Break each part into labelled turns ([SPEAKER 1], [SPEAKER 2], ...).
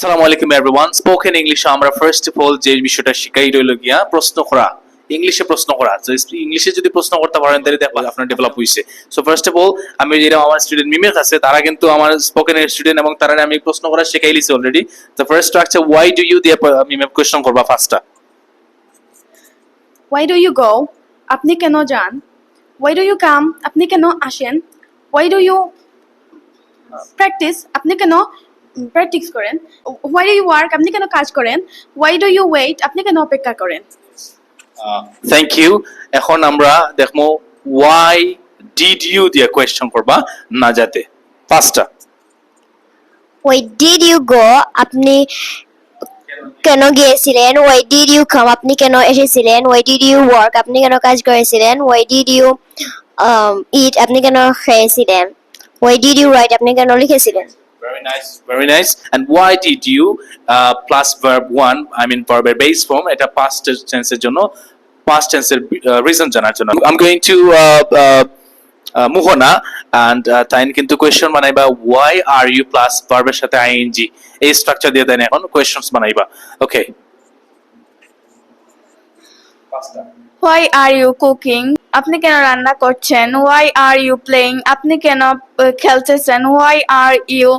[SPEAKER 1] আসসালামু আলাইকুম everyone. Spoken ইংলিশে আমরা ফার্স্ট অফ অল যে বিষয়টা শিখাই রইল গিয়া প্রশ্ন করা, ইংলিশে প্রশ্ন করা। তো ইংলিশে যদি প্রশ্ন করতে পারেন তাহলে দেখো আপনার ডেভেলপ হইছে। সো ফার্স্ট অফ অল আমি যেটা আমার স্টুডেন্ট মিমের কাছে, তারা কিন্তু আমার স্পোকেন এর স্টুডেন্ট এবং তারা আমি প্রশ্ন করা শিখাই লিছি অলরেডি। তো first structure why do you দিয়ে মিমে কোশ্চেন করবা ফার্স্টটা।
[SPEAKER 2] Why do you go? আপনি কেন যান? Why do you come? আপনি কেন আসেন? Why do you practice? আপনি কেন প্র্যাকটিস করেন? Why do you work? আপনি কেন কাজ করেন? Why do you wait? আপনি কেন অপেক্ষা করেন?
[SPEAKER 1] Thank you. এখন আমরা দেখবো ওয়াই ডিড ইউ দিয়ে কোশ্চেন করবা না যাতে ফার্স্টটা।
[SPEAKER 3] Why did you go? আপনি কেন গিয়েছিলেন? Why did you come? আপনি কেন এসেছিলেন? Why did you work? আপনি কেন কাজ করেছিলেন? Why did you eat? আপনি কেন খেয়েছিলেন? Why did you write? আপনি কেন লিখেছিলেন?
[SPEAKER 1] Very nice, very nice. And why did you plus verb one, I mean verb এর base form, এটা past tense এর জন্য, past tense এর reason জানার জন্য। I'm going to Muhona and তাইন কিন্তু question বানাইবা why are you plus verb এর সাথে ing এই স্ট্রাকচার দিয়ে দেন এখন questions বানাইবা। Okay.
[SPEAKER 2] Why are you cooking? আপনি কেন রান্না করছেন? Why are you playing? আপনি কেন খেলতেছেন? Why are you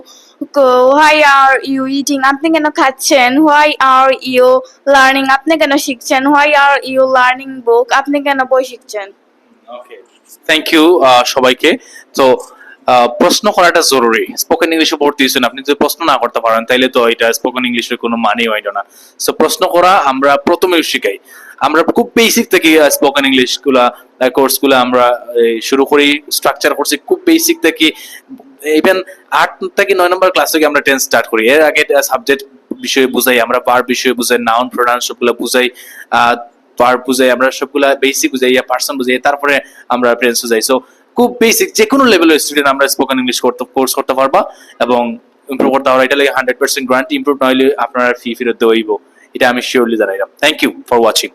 [SPEAKER 2] eating? আপনি কেন খাচ্ছেন? Why are you learning? আপনি কেন শিখছেন? Why are you learning book? আপনি কেন বই শিখছেন?
[SPEAKER 1] Okay. থ্যাংক ইউ সবাইকে। তো প্রশ্ন করাটা জরুরি। স্পোকেন ইংলিশে পড়তে হয়েছেন, আপনি যদি প্রশ্ন না করতে পারেন তাহলে তো এটা স্পোকেন ইংলিশের কোনো মানেই হয় না। সো প্রশ্ন করা আমরা প্রথমেই শিখাই। আমরা খুব বেসিক থেকে স্পোকেন ইংলিশ গুলা কোর্স গুলা আমরা শুরু করি, স্ট্রাকচার করছি খুব বেসিক থেকে। ইভেন 8 থেকে 9 নম্বর ক্লাস থেকে আমরা টেন্স স্টার্ট করি। এর আগে সাবজেক্ট বিষয়ে বুঝাই, আমরা ভার্ব বিষয়ে বুঝাই, নাউন প্রোনাউন সবগুলো বুঝাই, ভার্ব বুঝাই, আমরা সবগুলা বেসিক বুঝাই, পার্সন বুঝাই, তারপরে আমরা টেন্স বুঝাই। সো খুব বেসিক যে কোনো লেভেলের স্টুডেন্ট আমরা স্পোকেন ইংলিশ কোর্স করতে পারবা এবং ইমপ্রুভ করতে পারবা। এটা লাগে 100% গ্যারান্টি। ইমপ্রুভ না হলে আপনারা ফি ফেরত দেওয়াইব, এটা আমি শিওরলি জানাইলাম। Thank you for watching.